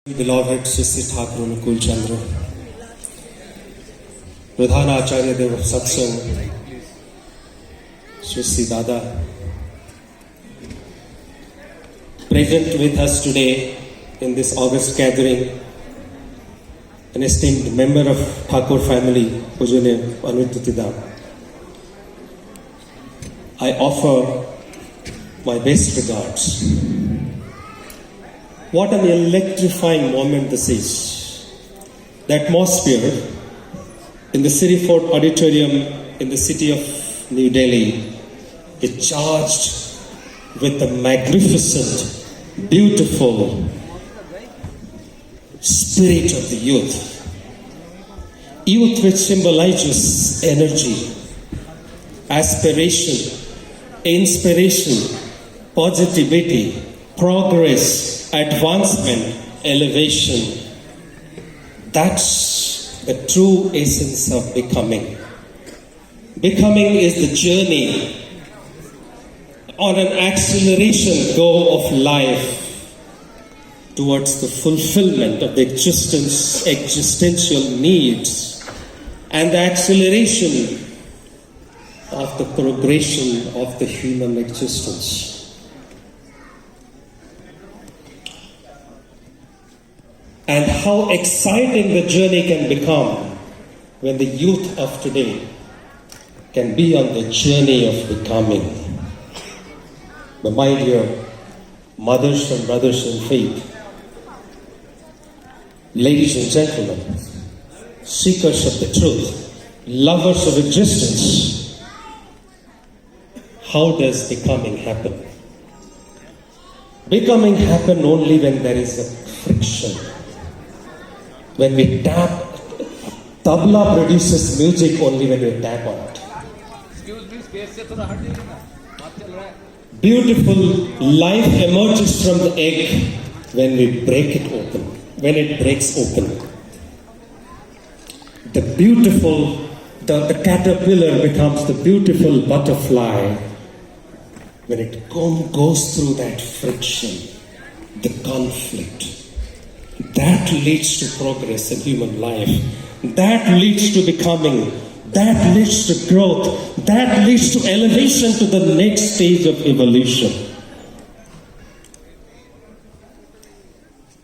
Beloved Sri Thakur Anukul Chandra, Pradhana Acharya Dev of Satsang, Sri Dada, present with us today in this August gathering, an esteemed member of Thakur family, Pujanya Anuttitidam. I offer my best regards. What an electrifying moment this is. The atmosphere in the City Fort Auditorium in the city of New Delhi is charged with the magnificent, beautiful spirit of the youth. Youth which symbolizes energy, aspiration, inspiration, positivity, progress, advancement, elevation. That's the true essence of becoming. Becoming is the journey on an acceleration go of life towards the fulfillment of the existential needs and the acceleration of the progression of the human existence. And how exciting the journey can become when the youth of today can be on the journey of becoming. But my dear mothers and brothers in faith, ladies and gentlemen, seekers of the truth, lovers of existence, how does becoming happen? Becoming happen only when there is a friction. When we tap, tabla produces music only when we tap on it. Beautiful life emerges from the egg when we break it open, when it breaks open. The caterpillar becomes the beautiful butterfly when it goes through that friction, the conflict. That leads to progress in human life. That leads to becoming. That leads to growth. That leads to elevation to the next stage of evolution.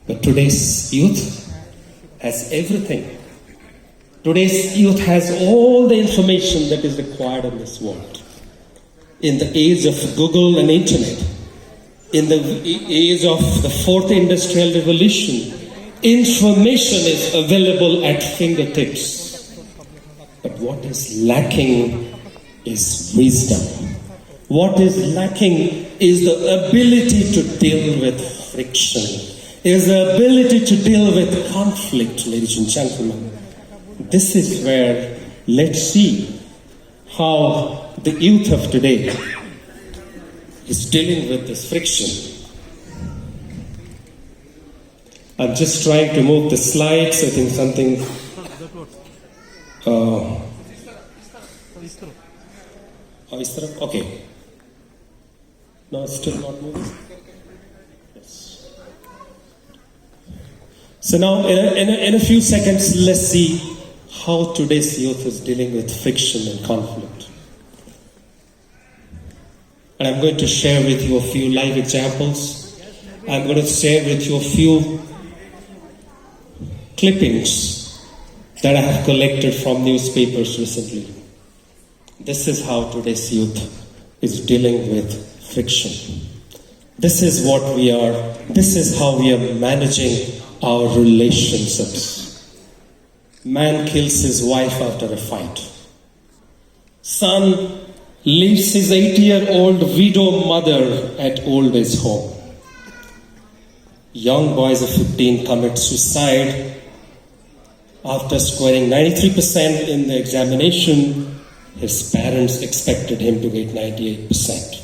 But today's youth has everything. Today's youth has all the information that is required in this world. In the age of Google and Internet, in the age of the fourth industrial revolution, information is available at fingertips. But what is lacking is wisdom. What is lacking is the ability to deal with friction, is the ability to deal with conflict, ladies and gentlemen. This is where, let's see how the youth of today is dealing with this friction. I'm just trying to move the slides. I think something. Okay. No, it's still not moving. Yes. So now, in a few seconds, let's see how today's youth is dealing with friction and conflict. And I'm going to share with you a few live examples. I'm going to share with you a few clippings that I have collected from newspapers recently. This is how today's youth is dealing with friction. This is what we are, this is how we are managing our relationships. Man kills his wife after a fight. Son leaves his 80-year-old widow mother at old age home. Young boys of 15 commit suicide after scoring 93% in the examination. His parents expected him to get 98%.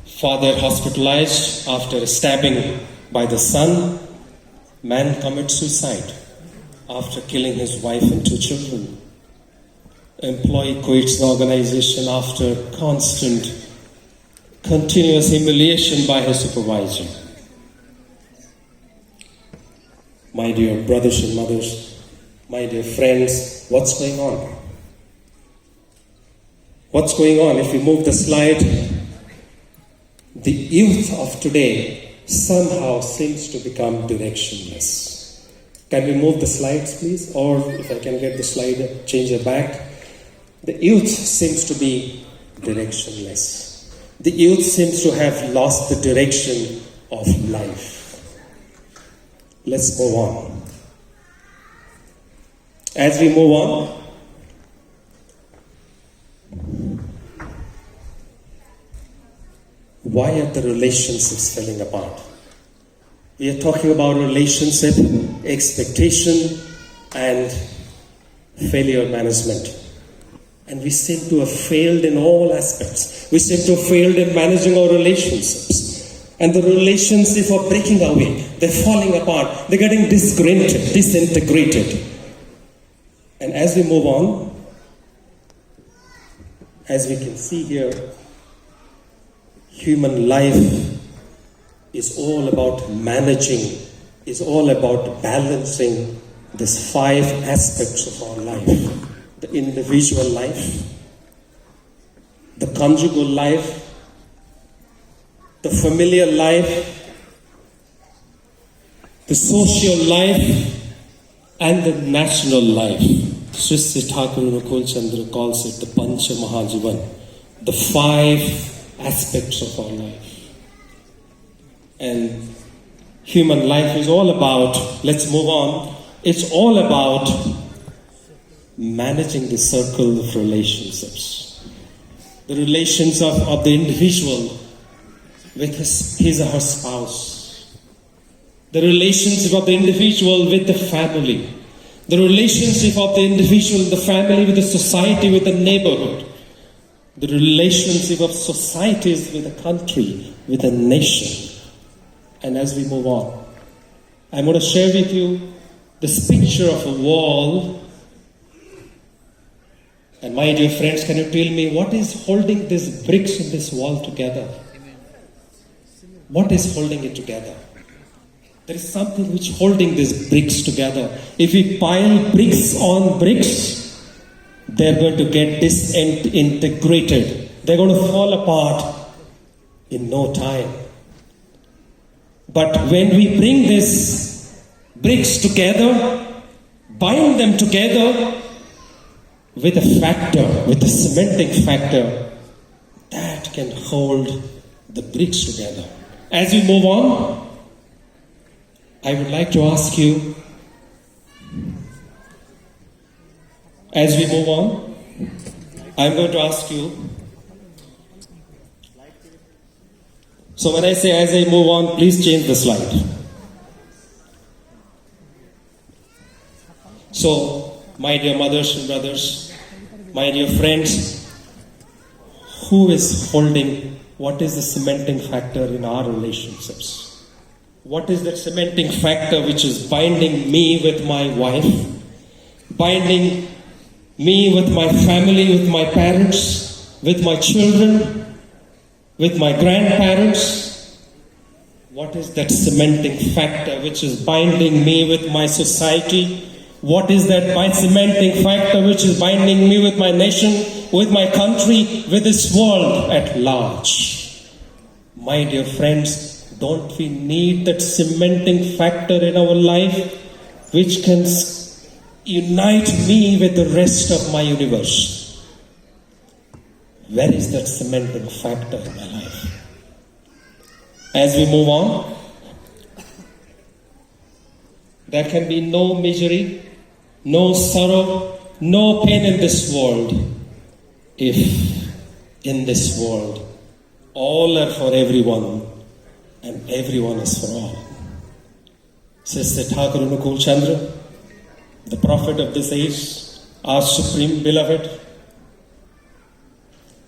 Father hospitalized after a stabbing by the son. Man commits suicide after killing his wife and 2 children. Employee quits the organization after continuous humiliation by his supervisor. My dear brothers and mothers, my dear friends, what's going on? What's going on? If we move the slide, the youth of today somehow seems to become directionless. Can we move the slides, please? Or if I can get the slide, change it back. The youth seems to be directionless. The youth seems to have lost the direction of life. Let's move on. As we move on, why are the relationships falling apart? We are talking about relationship, expectation, and failure management. And we seem to have failed in all aspects. We seem to have failed in managing our relationships. And the relationships are breaking away. They're falling apart. They're getting disgruntled, disintegrated. And as we move on, as we can see here, human life is all about managing, is all about balancing these 5 aspects of our life. The individual life, the conjugal life, the familiar life, the social life, and the national life. Sri Thakur Anukul Chandra calls it the Pancha Mahajivan, the 5 aspects of our life. And human life is all about, let's move on, it's all about managing the circle of relationships. The relations of the individual with his or her spouse. The relationship of the individual with the family. The relationship of the individual in the family with the society, with the neighborhood. The relationship of societies with the country, with the nation. And as we move on, I'm going to share with you this picture of a wall. And my dear friends, can you tell me what is holding these bricks in this wall together? What is holding it together? There is something which is holding these bricks together. If we pile bricks on bricks, they're going to get disintegrated. They're going to fall apart in no time. But when we bring these bricks together, bind them together with a factor, with a cementing factor, that can hold the bricks together. As we move on, I would like to ask you, as we move on, I'm going to ask you, so when I say as I move on, please change the slide. So, my dear mothers and brothers, my dear friends, who is holding, what is the cementing factor in our relationships? What is that cementing factor which is binding me with my wife, binding me with my family, with my parents, with my children, with my grandparents? What is that cementing factor which is binding me with my society? What is that cementing factor which is binding me with my nation, with my country, with this world at large? My dear friends, don't we need that cementing factor in our life which can unite me with the rest of my universe? Where is that cementing factor in my life? As we move on, there can be no misery, no sorrow, no pain in this world if in this world all are for everyone and everyone is for all. Sister Thakur Anukul Chandra, the prophet of this age, our supreme beloved,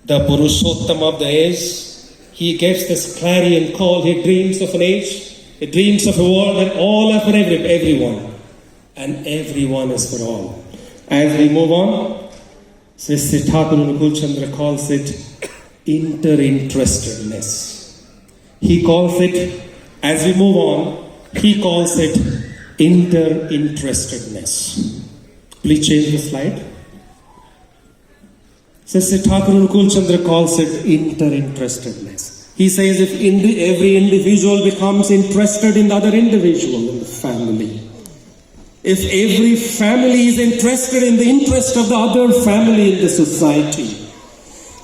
the Purushottam of the age, he gives this clarion call. He dreams of an age, he dreams of a world and all are for everyone. And everyone is for all. As we move on, Sister Thakur Anukul Chandra calls it interinterestedness. He calls it, as we move on, he calls it Interinterestedness. Please change the slide. Sri Thakur Anukul Chandra calls it interinterestedness. He says if every individual becomes interested in the other individual in the family, if every family is interested in the interest of the other family in the society,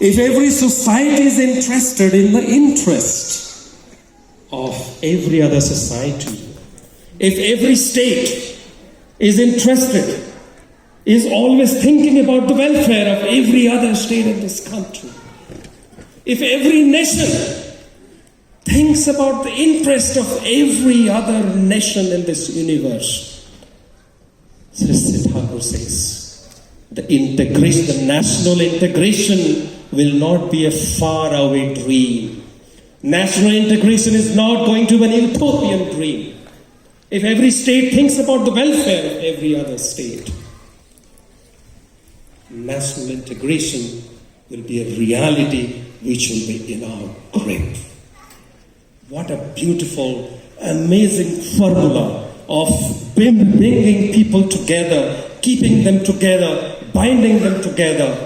if every society is interested in the interest of every other society, if every state is interested, is always thinking about the welfare of every other state in this country, if every nation thinks about the interest of every other nation in this universe, Sri Thakur says, the national integration will not be a faraway dream. National integration is not going to be an utopian dream. If every state thinks about the welfare of every other state, national integration will be a reality which will be in our grip. What a beautiful, amazing formula of bringing people together, keeping them together, binding them together.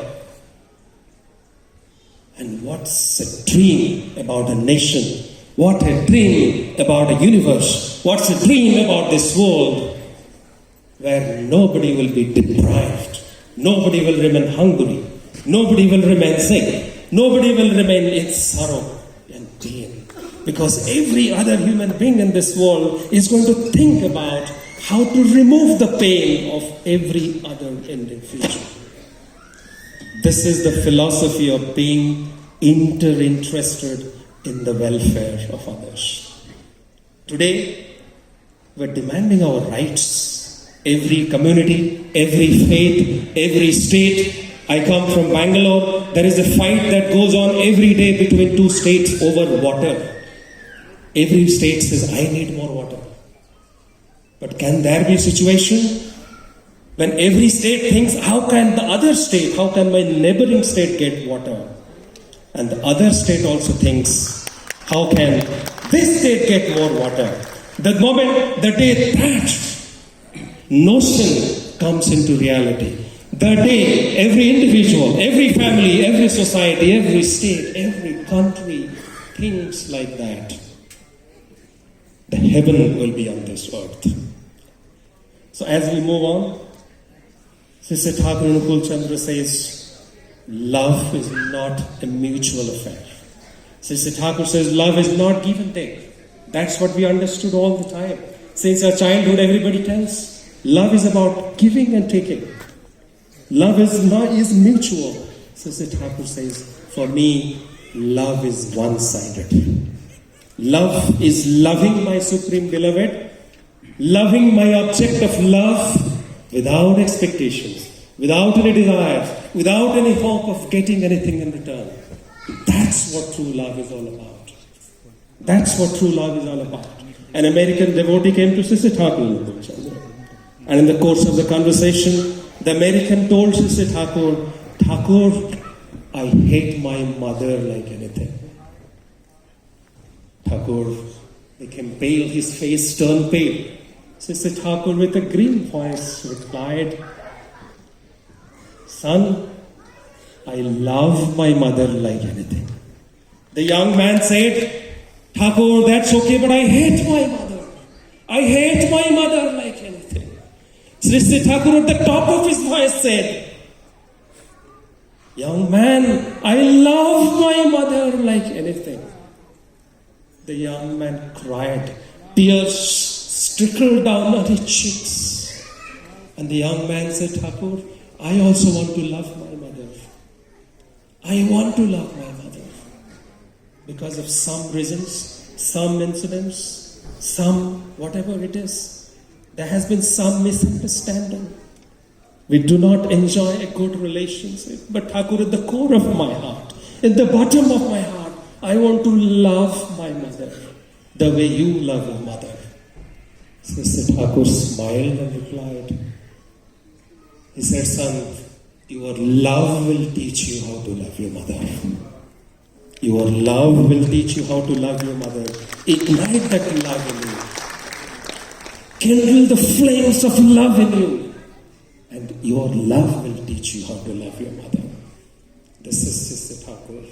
And what's a dream about a nation? What a dream about a universe? What's a dream about this world where nobody will be deprived, nobody will remain hungry, nobody will remain sick, nobody will remain in sorrow and pain. Because every other human being in this world is going to think about how to remove the pain of every other individual. This is the philosophy of being interinterested in the welfare of others. Today, we're demanding our rights. Every community, every faith, every state. I come from Bangalore. There is a fight that goes on every day between two states over water. Every state says, I need more water. But can there be a situation when every state thinks, how can the other state, how can my neighboring state get water? And the other state also thinks, how can this state get more water? The moment, the day that notion comes into reality, the day every individual, every family, every society, every state, every country thinks like that, the heaven will be on this earth. So as we move on, Sri Thakur Anukul Chandra says, love is not a mutual affair. Sri Thakur says, love is not give and take. That's what we understood all the time. Since our childhood, everybody tells, love is about giving and taking. Love is mutual. Sri Thakur says, for me, love is one-sided. Love is loving my supreme beloved, loving my object of love without expectations, without any desires, without any hope of getting anything in return. That's what true love is all about. That's what true love is all about. An American devotee came to Sri Thakur, and in the course of the conversation, the American told Sri Thakur, Thakur, I hate my mother like anything. Thakur became pale, his face turned pale. Sri Thakur with a green voice replied, son, I love my mother like anything. The young man said, Thakur, that's okay, but I hate my mother. I hate my mother like anything. Sri Thakur at the top of his voice said, young man, I love my mother like anything. The young man cried. Tears trickled down on his cheeks. And the young man said, Thakur, I also want to love my mother. I want to love my mother. Because of some reasons, some incidents, some whatever it is, there has been some misunderstanding. We do not enjoy a good relationship. But Thakur, at the core of my heart, in the bottom of my heart, I want to love my mother the way you love your mother. So Thakur smiled and replied. He said, son, your love will teach you how to love your mother. Your love will teach you how to love your mother. Ignite that love in you. kindle the flames of love in you, and your love will teach you how to love your mother. This is Sister Thakur.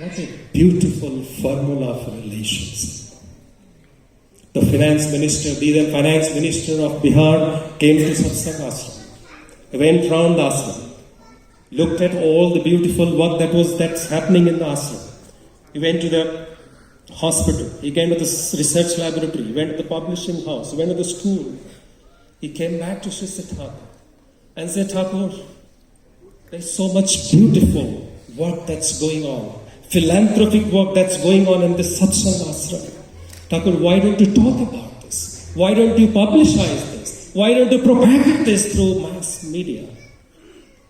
What a beautiful formula for relations. The finance minister, the then finance minister of Bihar, came to Satsang Ashram. He went round the ashram, looked at all the beautiful work that's happening in the ashram. He went to the hospital, he came to the research laboratory, he went to the publishing house, he went to the school. He came back to Sister Thakur and said, Thakur, there's so much beautiful work that's going on, philanthropic work that's going on in this Satsang Ashram. Thakur, why don't you talk about this? Why don't you publicize this? Why don't you propagate this through mass media?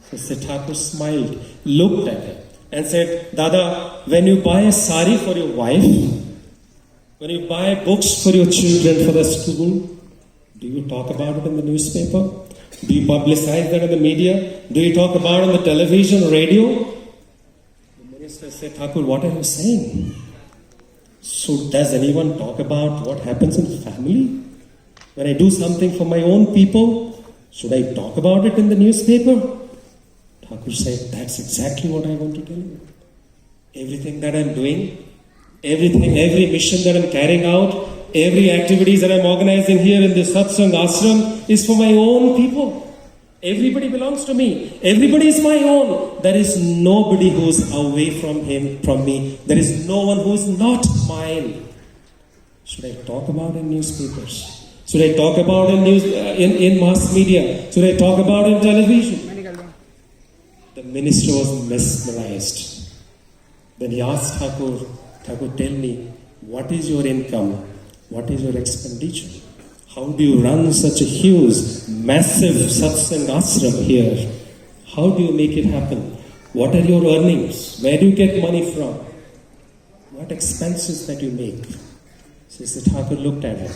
Sister Thakur smiled, looked at him and said, Dada, when you buy a sari for your wife, when you buy books for your children for the school, do you talk about it in the newspaper? Do you publicize that in the media? Do you talk about it on the television, radio? The minister said, Thakur, what are you saying? So does anyone talk about what happens in the family? When I do something for my own people, should I talk about it in the newspaper? Thakur said, that's exactly what I want to tell you. Everything that I'm doing, every mission that I'm carrying out, every activities that I'm organizing here in this Satsang Ashram is for my own people. Everybody belongs to me. Everybody is my own. There is nobody who's away from me. There is no one who is not mine. Should I talk about in newspapers? Should I talk about in mass media? Should I talk about in television? The minister was mesmerized. Then he asked Thakur, tell me, what is your income? What is your expenditure? How do you run such a huge, massive Satsang Ashram here? How do you make it happen? What are your earnings? Where do you get money from? What expenses that you make? Sister Thakur looked at him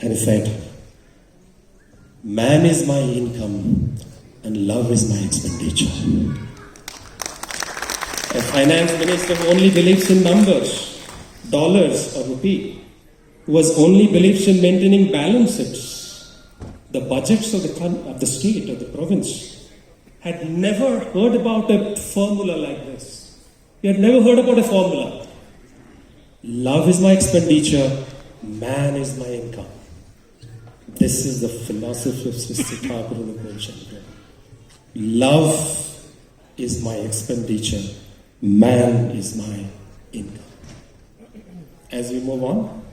and said, man is my income and love is my expenditure. A finance minister who only believes in numbers, dollars or rupee, who was only believes in maintaining balances, the budgets of the state or the province, had never heard about a formula like this. He had never heard about a formula. Love is my expenditure, man is my income. This is the philosophy of Sister Thakur Chandra. Love is my expenditure, man is my income. As we move on,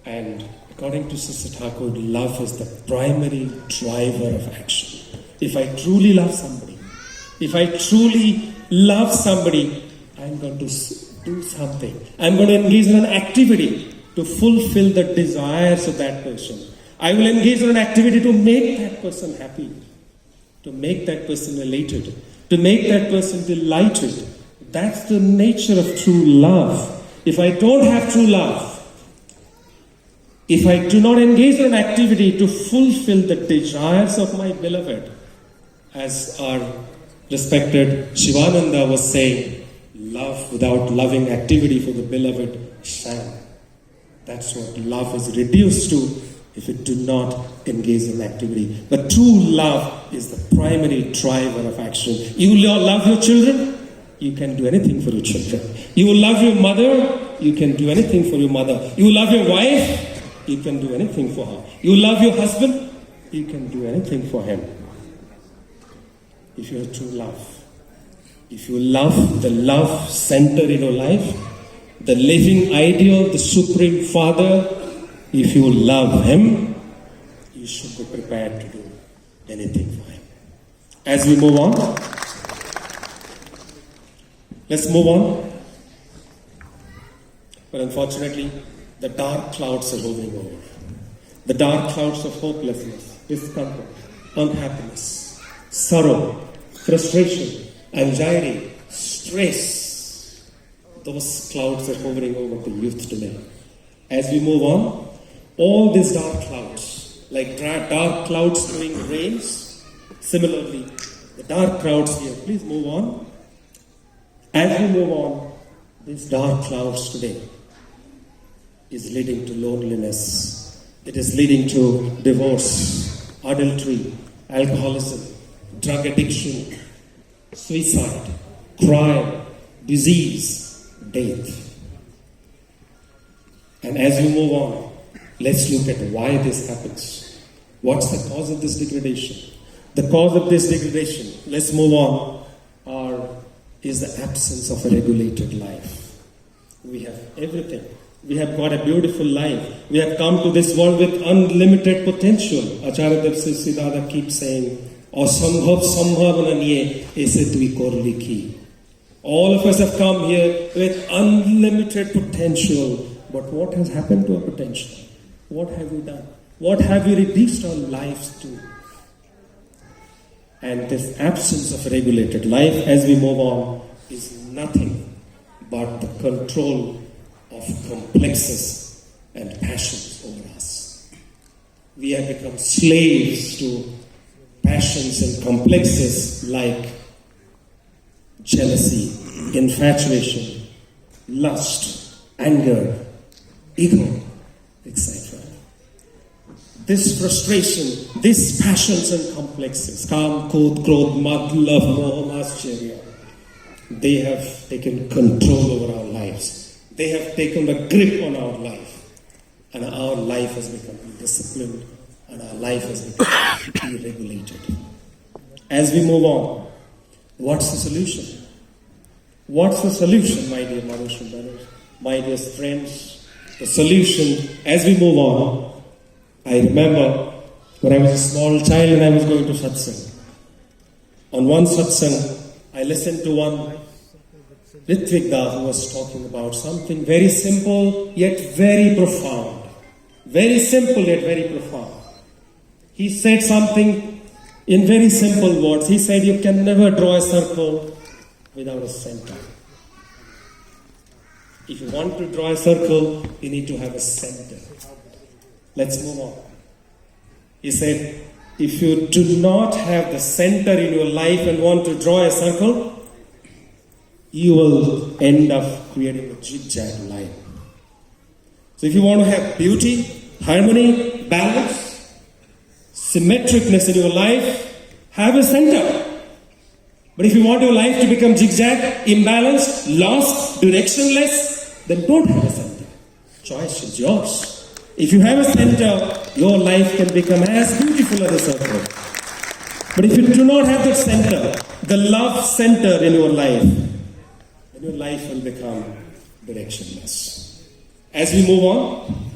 and according to Sister Thakur, love is the primary driver of action. If I truly love somebody, I'm going to do something. I'm going to engage in an activity to fulfill the desires of that person. I will engage in an activity to make that person happy, to make that person elated, to make that person delighted. That's the nature of true love. If I don't have true love, if I do not engage in an activity to fulfill the desires of my beloved, as our respected Shivananda was saying, love without loving activity for the beloved sham. That's what love is reduced to if it do not engage in activity. But true love is the primary driver of action. You love your children, you can do anything for your children. You love your mother, you can do anything for your mother. You love your wife, you can do anything for her. You love your husband, you can do anything for him. If you have true love, if you love the love center in your life, the living ideal, the Supreme Father, if you love Him, you should be prepared to do anything for Him. As we move on, let's move on. But unfortunately, the dark clouds are hovering over. The dark clouds of hopelessness, discomfort, unhappiness, sorrow, frustration, anxiety, stress. Those clouds are hovering over the youth today. As we move on, all these dark clouds, like dark clouds during rains, similarly, the dark clouds here, please move on. As we move on, these dark clouds today, is leading to loneliness. It is leading to divorce, adultery, alcoholism, drug addiction, suicide, crime, disease, death. And as we move on, let's look at why this happens. What's the cause of this degradation? The cause of this degradation, let's move on, is the absence of a regulated life. We have everything. We have got a beautiful life. We have come to this world with unlimited potential. Acharya Dev Siddhartha keeps saying, "Asambhav sambhavana niye aise tui kor likhi." All of us have come here with unlimited potential. But what has happened to our potential? What have we done? What have we reduced our lives to? And this absence of regulated life, as we move on, is nothing but the control of complexes and passions over us. We have become slaves to passions and complexes like jealousy, infatuation, lust, anger, ego, etc. This frustration, these passions and complexes, Kam, Krodh, Krodh, Mad, Love, Moha, Mascharya, they have taken control over our lives. They have taken a grip on our life. And our life has become undisciplined, and our life has become deregulated. As we move on, what's the solution? What's the solution, my dear mothers and brothers, my dear friends? The solution, as we move on, I remember when I was a small child and I was going to satsang. On one satsang, I listened to one Ritvik who was talking about something very simple yet very profound. Very simple yet very profound. He said something in very simple words. He said, you can never draw a circle without a center. If you want to draw a circle, you need to have a center. Let's move on. He said, if you do not have the center in your life and want to draw a circle, you will end up creating a zigzag line. So if you want to have beauty, harmony, balance, symmetricness in your life, have a center. But if you want your life to become zigzag, imbalanced, lost, directionless, then don't have a center. Choice is yours. If you have a center, your life can become as beautiful as a circle. But if you do not have that center, the love center in your life, then your life will become directionless. As we move on,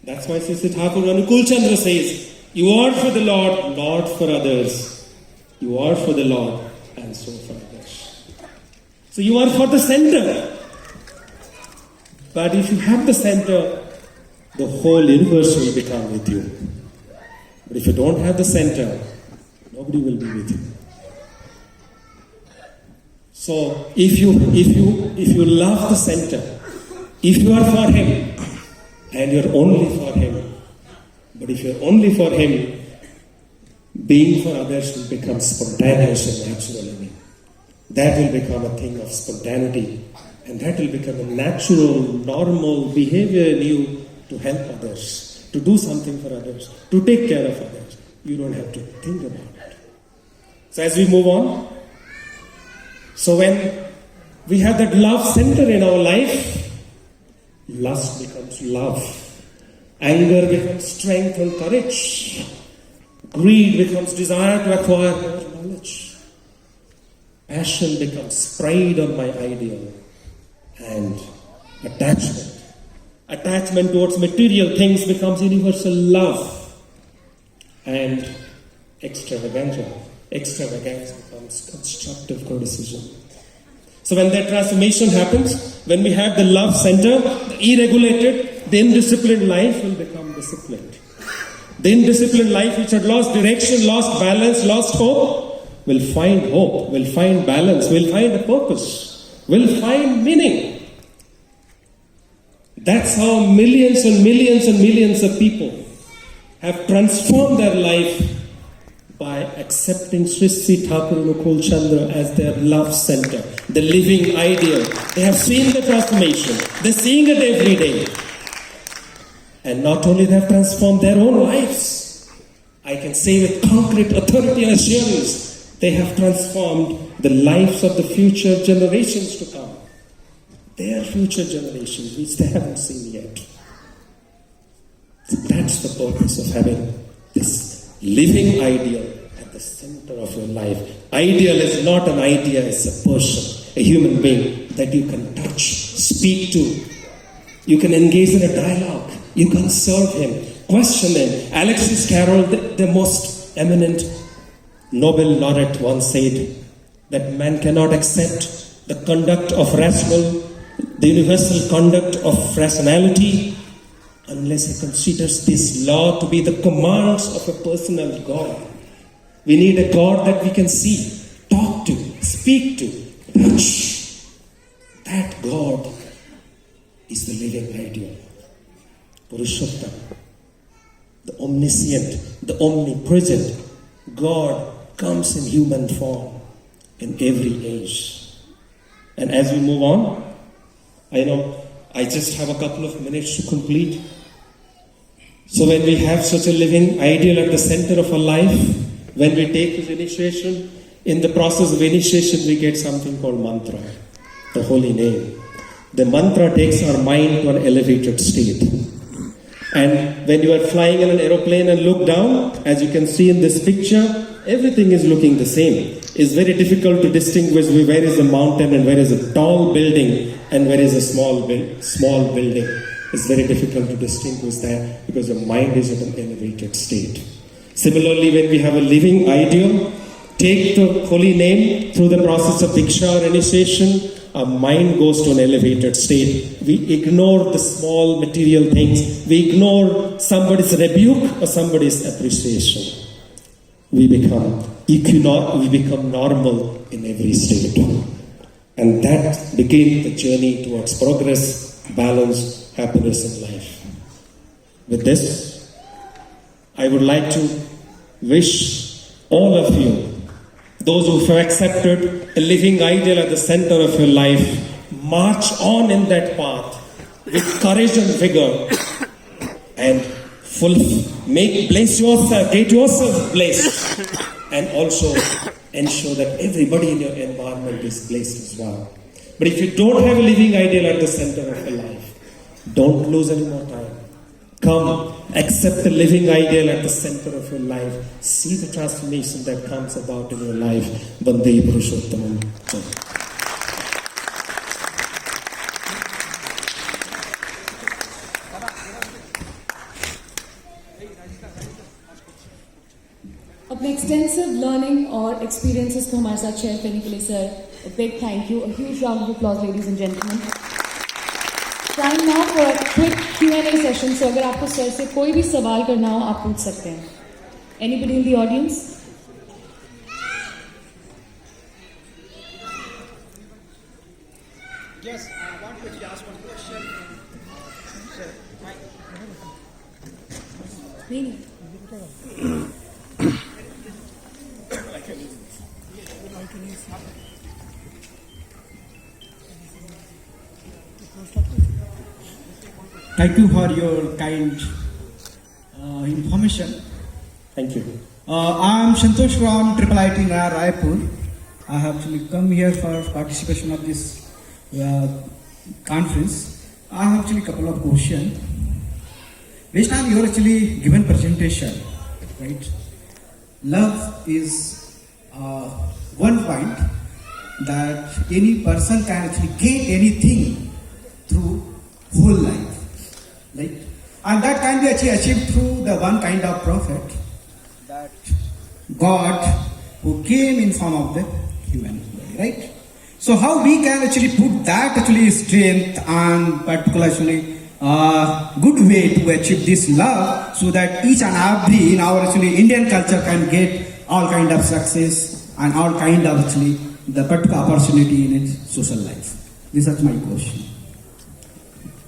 that's why Sri Thakur Anukul Chandra says, you are for the Lord, not for others. You are for the Lord, and so for others. So you are for the center. But if you have the center, the whole universe will become with you. But if you don't have the center, nobody will be with you. So if you love the center, if you are for Him, and you're only for Him, but if you're only for Him, being for others will become spontaneous and natural living. That will become a thing of spontaneity, and that will become a natural, normal behavior in you to help others, to do something for others, to take care of others. You don't have to think about it. So as we move on, so when we have that love center in our life, lust becomes love, anger becomes strength and courage, greed becomes desire to acquire more knowledge, passion becomes pride on my ideal, and attachment towards material things becomes universal love, and extravagance becomes constructive criticism. So when that transformation happens, when we have the love center, the irregulated, the indisciplined life will become disciplined. The indisciplined life which had lost direction, lost balance, lost hope, will find hope, will find balance, will find a purpose, will find meaning. That's how millions and millions and millions of people have transformed their life by accepting Sri Sri Thakur Anukul Chandra as their love center, the living ideal. They have seen the transformation. They're seeing it every day. And not only they have transformed their own lives, I can say with concrete authority and assurance, they have transformed the lives of the future generations to come. Their future generations, which they haven't seen yet. So that's the purpose of having this living ideal at the center of your life. Ideal is not an idea, it's a person, a human being that you can touch, speak to. You can engage in a dialogue. You can serve him, question him. Alexis Carrel, the most eminent Nobel laureate, once said that man cannot accept the conduct of the universal conduct of rationality unless he considers this law to be the commands of a personal God. We need a God that we can see, talk to, speak to, touch. That God is the living ideal. Purushottam, the omniscient, the omnipresent God comes in human form in every age. And as we move on, I know I just have a couple of minutes to complete. So when we have such a living ideal at the center of our life, when we take this initiation, in the process of initiation we get something called mantra, the holy name. The mantra takes our mind to an elevated state. And when you are flying in an aeroplane and look down, as you can see in this picture, everything is looking the same. It's very difficult to distinguish where is a mountain and where is a tall building and where is a small building. It's very difficult to distinguish that because the mind is at an elevated state. Similarly, when we have a living ideal, take the holy name through the process of Diksha or initiation, our mind goes to an elevated state. We ignore the small material things. We ignore somebody's rebuke or somebody's appreciation. We become normal in every state. And that begins the journey towards progress, balance, happiness in life. With this, I would like to wish all of you, those who have accepted a living ideal at the center of your life, march on in that path with courage and vigor and bless yourself, get yourself blessed, and also ensure that everybody in your environment is blessed as well. But if you don't have a living ideal at the center of your life, don't lose any more time. Come, accept the living ideal at the center of your life. See the transformation that comes about in your life. Vande Purushottamam. अपने extensive learning और experiences को हमारे साथ share करने के लिए sir big thank you, a huge round of applause ladies and gentlemen. Time now for a quick Q&A session. So अगर आपको सर से कोई भी सवाल करना हो आप पूछ सकते हैं. Anybody in the audience? Yes, I want to ask one question. Sir, thank you for your kind information. Thank you. I am Santosh from IIT Naya Raipur. I have actually come here for participation of this conference. I have actually a couple of questions. Based on your actually given presentation, right? Love is one point that any person can actually gain anything through whole life, right? And that can be actually achieved through the one kind of prophet, that God who came in form of the human body, right? So how we can actually put that actually strength and particularly good way to achieve this love, so that each and every in our actually Indian culture can get all kind of success and all kind of actually the particular opportunity in its social life. This is my question.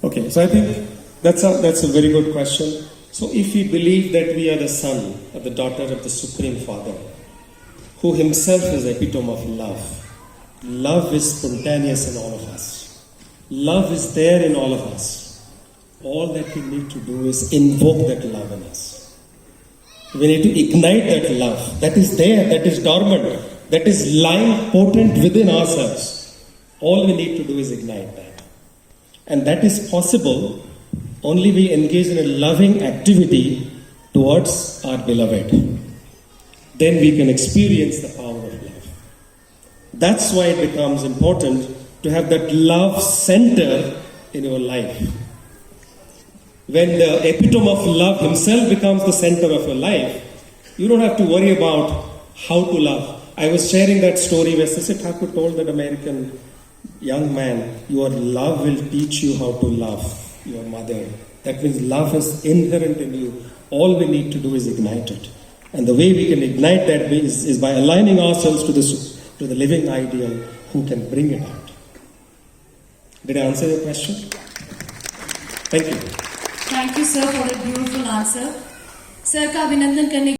Okay, so I think that's a very good question. So if we believe that we are the son or the daughter of the Supreme Father, who himself is the epitome of love, love is spontaneous in all of us. Love is there in all of us. all that we need to do is invoke that love in us. We need to ignite that love that is there, that is dormant, that is lying potent within ourselves. All we need to do is ignite that. And that is possible only we engage in a loving activity towards our beloved. Then we can experience the power of love. That's why it becomes important to have that love center in your life. When the epitome of love himself becomes the center of your life, you don't have to worry about how to love. I was sharing that story where Sasi Thakur told that American young man, your love will teach you how to love your mother. That means love is inherent in you. All we need to do is ignite it. And the way we can ignite that is by aligning ourselves to the living ideal who can bring it out. Did I answer your question? Thank you. Thank you, sir, for a beautiful answer. Sir, का अभिनंदन करने